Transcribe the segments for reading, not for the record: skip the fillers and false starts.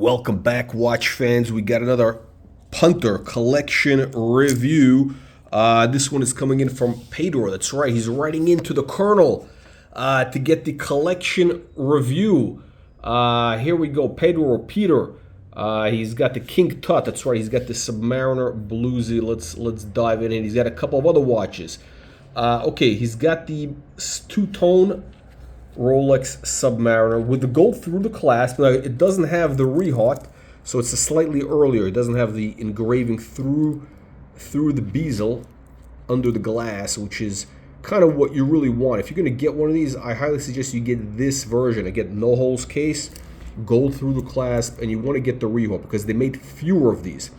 Welcome back, watch fans. We got another Punter collection review. This one is coming in from Pedro. That's right, he's writing into the Colonel to get the collection review. Here we go, Pedro or Peter. He's got the King TUT. That's right, he's got the Submariner Bluesy. Let's dive in. He's got a couple of other watches. Okay, he's got the two-tone Rolex Submariner with the gold through the clasp. Now, it doesn't have the rehaut, so it's a slightly earlier. It doesn't have the engraving through the bezel under the glass, which is kind of what you really want. If you're going to get one of these, I highly suggest you get this version. Again, no holes case, gold through the clasp, and you want to get the rehaut because they made fewer of these.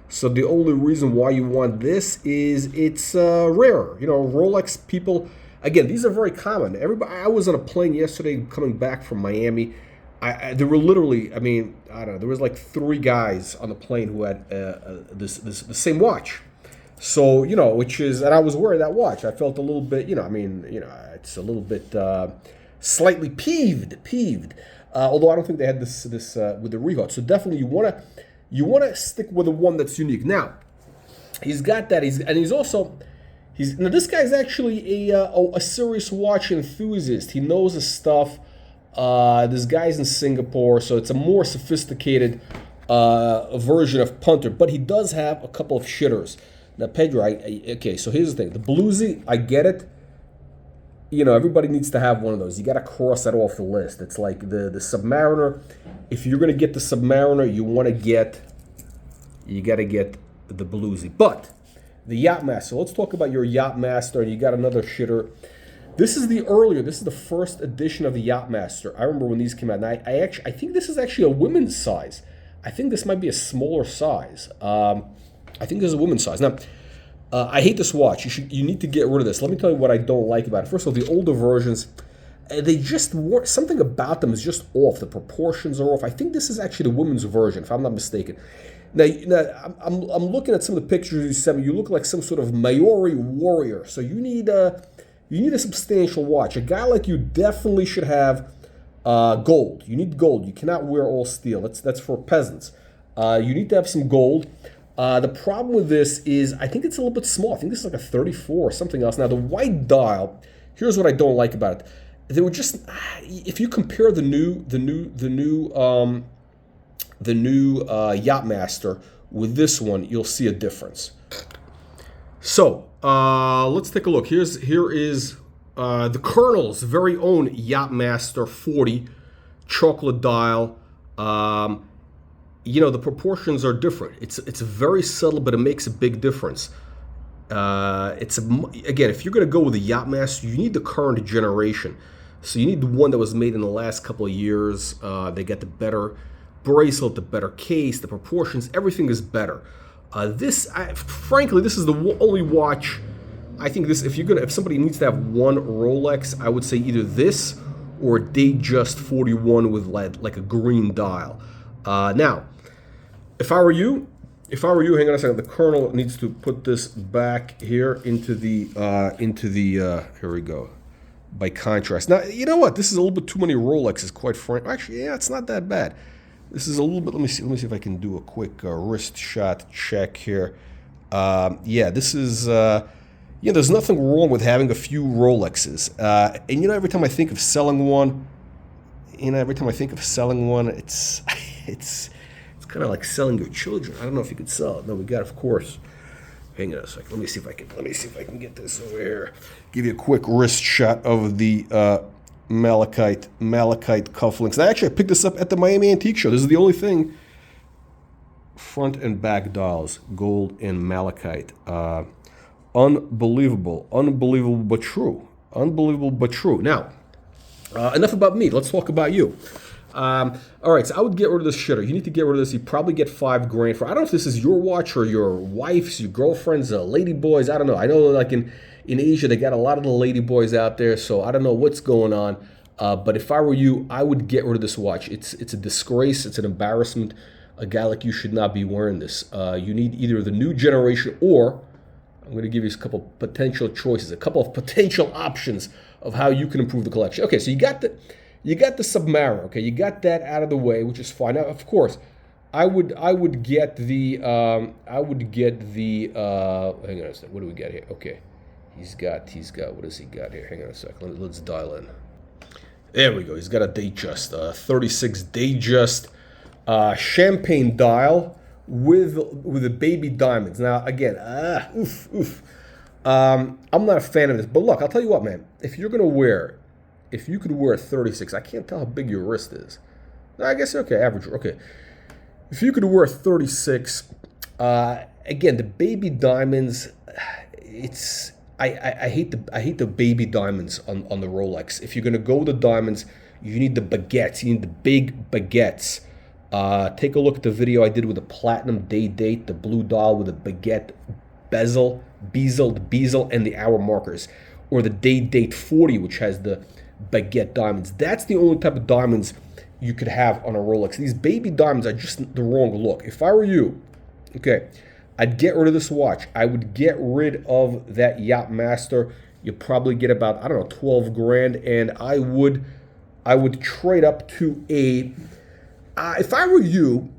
So the only reason why you want this is it's rare. You know, Rolex people. Again, these are very common. Everybody. I was on a plane yesterday coming back from Miami. There were literally, I mean, I don't know, there was like 3 guys on the plane who had the same watch. So, you know, which is, and I was wearing that watch. I felt a little bit, it's a little bit slightly peeved. Although I don't think they had this with the rehaut. So definitely you wanna stick with the one that's unique. Now, he's got that. Now this guy's actually a serious watch enthusiast. He knows his stuff. This guy's in Singapore, so it's a more sophisticated version of Punter. But he does have a couple of shitters. Now, Pedro, okay, so here's the thing. The Bluesy, I get it. You know, everybody needs to have one of those. You got to cross that off the list. It's like the Submariner. If you're going to get the Submariner, you got to get the Bluesy. But the Yacht Master. Let's talk about your Yacht Master. You got another shitter. This is the first edition of the Yacht Master. I remember when these came out. And I think this is actually a women's size. I think this might be a smaller size. I think this is a women's size. Now, I hate this watch. You need to get rid of this. Let me tell you what I don't like about it. First of all, the older versions, they just weren't, something about them is just off. The proportions are off. I think this is actually the women's version, if I'm not mistaken. Now I'm looking at some of the pictures you sent me. You look like some sort of Maori warrior. So you need a substantial watch. A guy like you definitely should have gold. You need gold. You cannot wear all steel. That's for peasants. You need to have some gold. The problem with this is I think it's a little bit small. I think this is like a 34 or something else. Now the white dial. Here's what I don't like about it. They were just, if you compare the new Yacht Master with this one, you'll see a difference. So let's take a look. Here is the Colonel's very own Yacht Master 40 chocolate dial. You know, the proportions are different. It's very subtle, but it makes a big difference. Again, if you're going to go with the Yacht Master, you need the current generation. So you need the one that was made in the last couple of years. They get the better bracelet, the better case, the proportions, everything is better. Frankly, this is the only watch. I think this. If somebody needs to have one Rolex, I would say either this or a Datejust 41 with like a green dial. Now, if I were you, hang on a second. The Colonel needs to put this back here into the here we go. By contrast. Now, you know what? This is a little bit too many Rolexes, quite frankly. Actually, yeah, it's not that bad. This is a little bit. Let me see if I can do a quick wrist shot check here. Yeah, this is. There's nothing wrong with having a few Rolexes. And every time I think of selling one, it's kind of like selling your children. I don't know if you could sell it. No, we got, of course. Hang on a second. Let me see if I can get this over here. Give you a quick wrist shot of the malachite cufflinks. I picked this up at the Miami Antique Show. This is the only thing. Front and back dials, gold and malachite. Unbelievable but true. Now, enough about me. Let's talk about you. All right, so I would get rid of this shitter. You need to get rid of this. You probably get $5,000 for. I don't know if this is your watch or your wife's, your girlfriend's, lady boys. I don't know. I know like in Asia they got a lot of the lady boys out there. So I don't know what's going on. But if I were you, I would get rid of this watch. It's a disgrace. It's an embarrassment. A guy like you should not be wearing this. You need either the new generation or I'm going to give you a couple potential choices, a couple of potential options of how you can improve the collection. Okay, so you got the you got the Submariner, okay? You got that out of the way, which is fine. Now, of course, I would get the hang on a second. What do we got here? Okay, he's got what does he got here? Hang on a second. Let's dial in. There we go. He's got a Datejust, 36 Datejust, champagne dial with the baby diamonds. Now again, I'm not a fan of this, but look, I'll tell you what, man. If you could wear a 36, I can't tell how big your wrist is. I guess okay, average. Okay, if you could wear a 36, again, the baby diamonds, I hate the baby diamonds on the Rolex. If you're gonna go with the diamonds, you need the baguettes. You need the big baguettes. Take a look at the video I did with the platinum day date, the blue dial with the baguette bezel, and the hour markers, or the day date 40, which has the baguette diamonds. That's the only type of diamonds you could have on a Rolex. These baby diamonds are just the wrong look. If I were you, okay, I'd get rid of this watch. I would get rid of that Yacht Master. You'd probably get about, I don't know, 12 grand, and I would trade up to a, if I were you,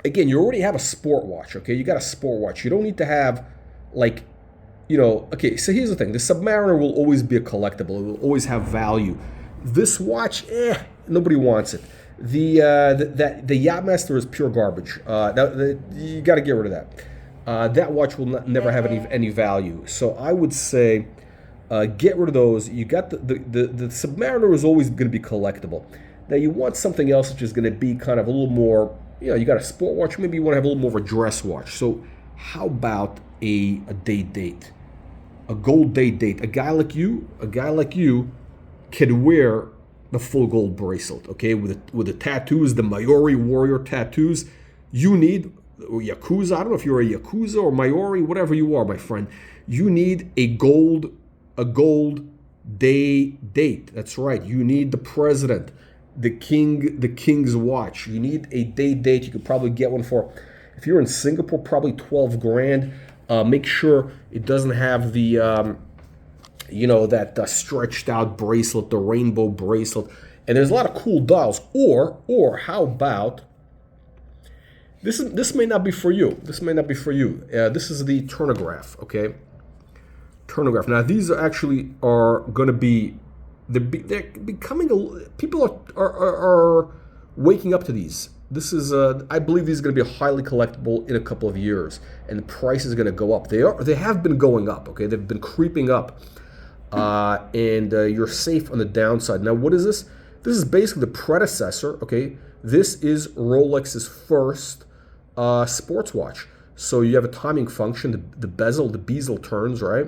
again, you already have a sport watch, okay? You got a sport watch. You don't need to have, like, you know, okay, so here's the thing. The Submariner will always be a collectible. It will always have value. This watch, nobody wants it. The Yachtmaster is pure garbage. You got to get rid of that. That watch will never have any value. So I would say get rid of those. You got the Submariner is always going to be collectible. Now you want something else which is going to be kind of a little more, you know, you got a sport watch, maybe you want to have a little more of a dress watch. So how about a day date? A gold day date. A guy like you can wear the full gold bracelet, okay, with the tattoos, the Maori warrior tattoos. You need Yakuza. I don't know if you're a Yakuza or Maori, whatever you are, my friend. You need a gold day date. That's right. You need the president, the king's watch. You need a day date. You could probably get one for, if you're in Singapore, probably 12 grand. Make sure it doesn't have the you know, that stretched out bracelet, the rainbow bracelet. And there's a lot of cool dials. Or how about, this may not be for you. This may not be for you. This is the Turnograph, okay? Turnograph. Now these are going to be, they're becoming, people are waking up to these. This is, I believe these are going to be highly collectible in a couple of years, and the price is going to go up. They have been going up, okay? They've been creeping up. And you're safe on the downside. Now, what is this? This is basically the predecessor, okay? This is Rolex's first sports watch. So you have a timing function, the bezel turns, right?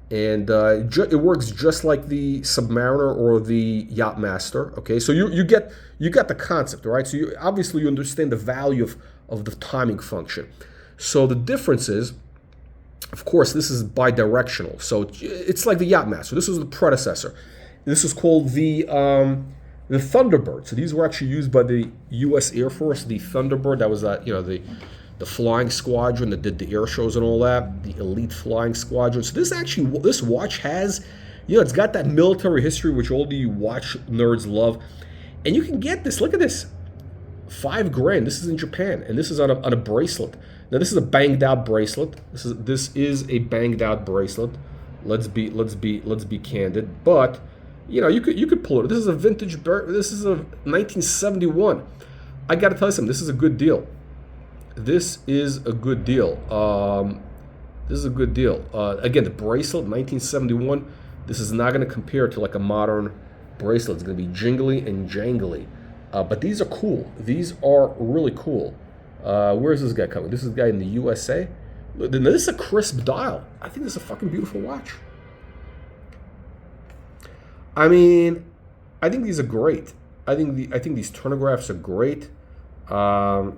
And it works just like the Submariner or the Yacht Master, okay? So you get the concept, right? So obviously you understand the value of the timing function. So the difference is, of course, this is bidirectional, so it's like the Yacht Master. This was the predecessor. This is called the Thunderbird. So these were actually used by the U.S. Air Force. The Thunderbird, that was the flying squadron that did the air shows and all that. The elite flying squadron. So this watch has, it's got that military history which all the watch nerds love, and you can get this. Look at this, 5 grand. This is in Japan, and this is on a bracelet. Now this is a banged out bracelet. This is a banged out bracelet. Let's be candid. But you could pull it. This is a vintage. This is a 1971. I got to tell you something. This is a good deal. This is a good deal. Again, the bracelet, 1971. This is not going to compare to like a modern bracelet. It's going to be jingly and jangly. But these are cool. These are really cool. Where's this guy coming? This is a guy in the USA. This is a crisp dial. I think this is a fucking beautiful watch. I mean, I think these are great. I think these Turnographs are great. I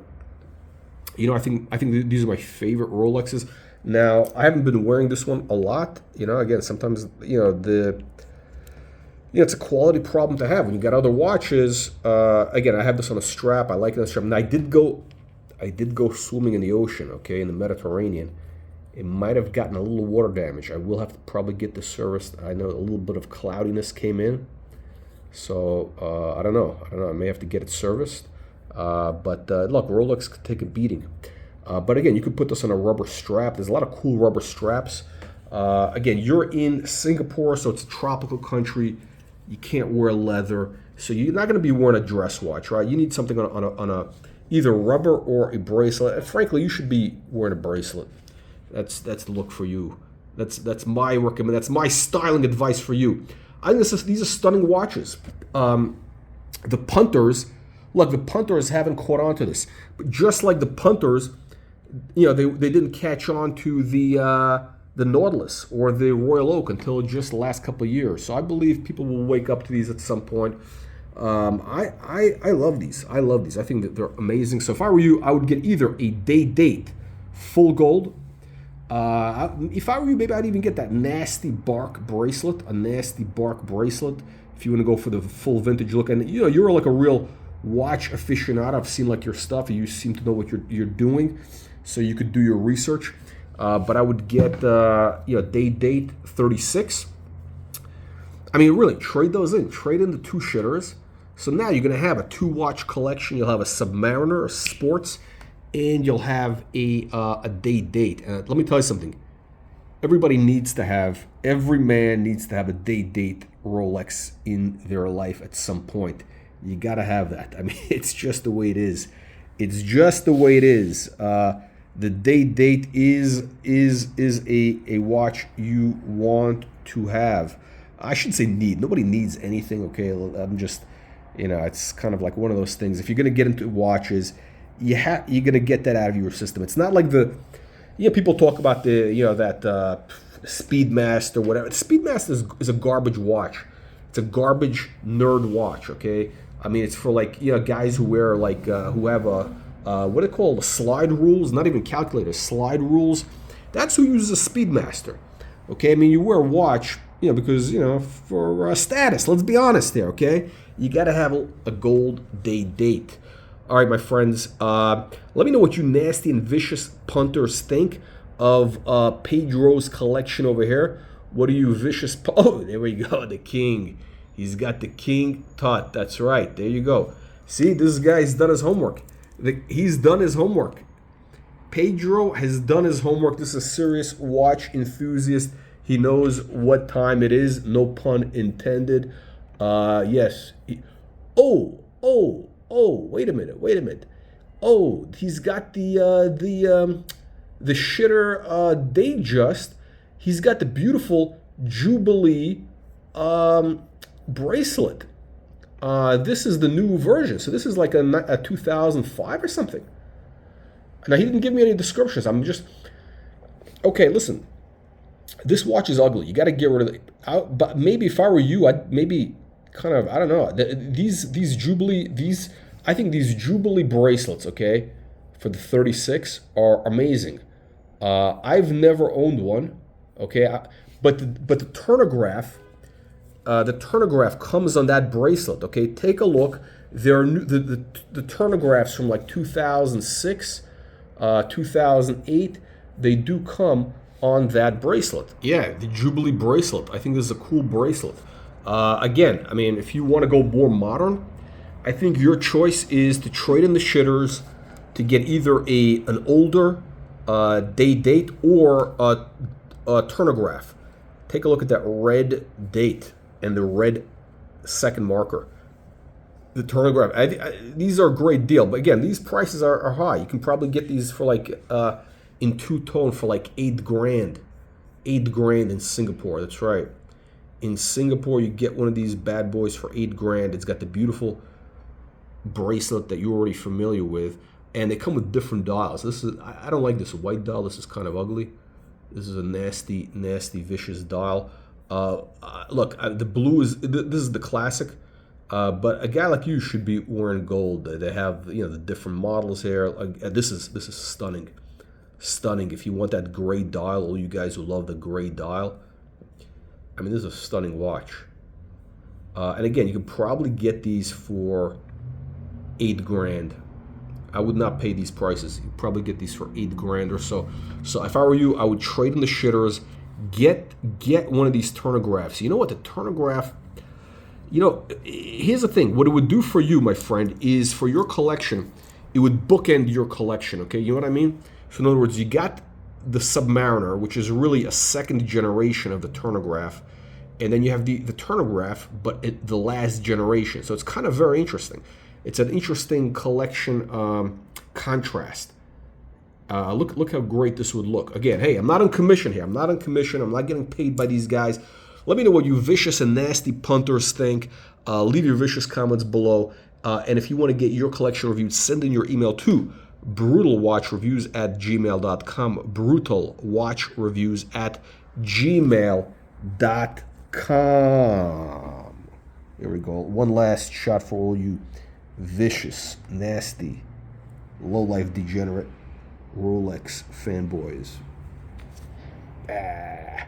think these are my favorite Rolexes. Now, I haven't been wearing this one a lot. Again, sometimes it's a quality problem to have when you got other watches. Again, I have this on a strap. I like it on a strap. And I did go swimming in the ocean, okay, in the Mediterranean. It might have gotten a little water damage. I will have to probably get this serviced. I know a little bit of cloudiness came in. So I don't know. I may have to get it serviced. But look, Rolex could take a beating. But again, you could put this on a rubber strap. There's a lot of cool rubber straps. Again, you're in Singapore, so it's a tropical country. You can't wear leather, so you're not going to be wearing a dress watch, right? You need something on a either rubber or a bracelet. And frankly, you should be wearing a bracelet. That's the look for you. That's my recommend. That's my styling advice for you. I think these are stunning watches. The Punters, look, the Punters haven't caught on to this, but just like the Punters, they didn't catch on to the Nautilus or the Royal Oak until just the last couple of years. So I believe people will wake up to these at some point. I love these. I love these. I think that they're amazing. So if I were you, I would get either a day date full gold. If I were you, maybe I'd even get that nasty bark bracelet, a nasty bark bracelet, if you want to go for the full vintage look. And you're like a real watch aficionado. I've seen like your stuff. You seem to know what you're doing, so you could do your research. But I would get day date 36. I mean, really, trade those in. Trade in the two shitters. So now you're going to have a 2-watch collection. You'll have a Submariner, a sports, and you'll have a day date. And let me tell you something. Every man needs to have a day date Rolex in their life at some point. You got to have that. I mean, it's just the way it is. It's just the way it is. The day date is a watch you want to have. I shouldn't say need. Nobody needs anything, okay? I'm just, it's kind of like one of those things. If you're going to get into watches, you're going to get that out of your system. It's not like people talk about that Speedmaster, whatever. Speedmaster is a garbage watch. It's a garbage nerd watch, okay? I mean, it's for like, guys who wear like, who have what are they called? Slide rules, not even calculators, slide rules. That's who uses a Speedmaster, okay? I mean, you wear a watch, because, for status, let's be honest there, okay? You got to have a gold day date. All right, my friends, let me know what you nasty and vicious punters think of Pedro's collection over here. What are you vicious? Oh, there we go, the king. He's got the king TUT. That's right. There you go. See, this guy's done his homework. He's done his homework. Pedro has done his homework. This is a serious watch enthusiast. He knows what time it is. No pun intended. Yes. Wait a minute. Oh, he's got the shitter Datejust. He's got the beautiful Jubilee bracelet. This is the new version. So this is like a 2005 or something. Now, he didn't give me any descriptions. I'm just... Okay, listen. This watch is ugly. You got to get rid of it. But maybe if I were you, I'd maybe kind of... I don't know. These Jubilee... I think these Jubilee bracelets, okay, for the 36 are amazing. I've never owned one, okay? But the Turnograph... the Turnograph comes on that bracelet, okay? Take a look. There are the Turnographs from like 2006, 2008. They do come on that bracelet. Yeah, the Jubilee bracelet. I think this is a cool bracelet. Again, I mean, if you want to go more modern, I think your choice is to trade in the shitters to get either an older day date or a Turnograph. Take a look at that red date and the red second marker. The Turnograph. These are a great deal, but again, these prices are high. You can probably get these for like in two-tone for like $8,000. $8,000 in Singapore. That's right. In Singapore, you get one of these bad boys for $8,000. It's got the beautiful bracelet that you're already familiar with, and they come with different dials. I don't like this white dial. This is kind of ugly. This is a nasty, vicious dial. Look, the blue is this is the classic, but a guy like you should be wearing gold. They have the different models here. This is stunning. If you want that gray dial, all you guys who love the gray dial, I mean, this is a stunning watch. And again, you could probably get these for $8,000. I would not pay these prices. You'd probably get these for $8,000 or so. So if I were you, I would trade in the shitters. Get one of these Turnographs. You know what? The Turnograph, You know, here's the thing. What it would do for you, my friend, is for your collection, it would bookend your collection, okay? You know what I mean? So in other words, you got the Submariner, which is really a second generation of the Turnograph, and then you have the Turnograph, but the last generation. So it's kind of very interesting. It's an interesting collection contrast. Look how great this would look. Again, hey, I'm not on commission here. I'm not on commission. I'm not getting paid by these guys. Let me know what you vicious and nasty punters think. Leave your vicious comments below. And if you want to get your collection reviewed, send in your email to brutalwatchreviews@gmail.com. brutalwatchreviews@gmail.com. Here we go. One last shot for all you vicious, nasty, low-life degenerate Rolex fanboys.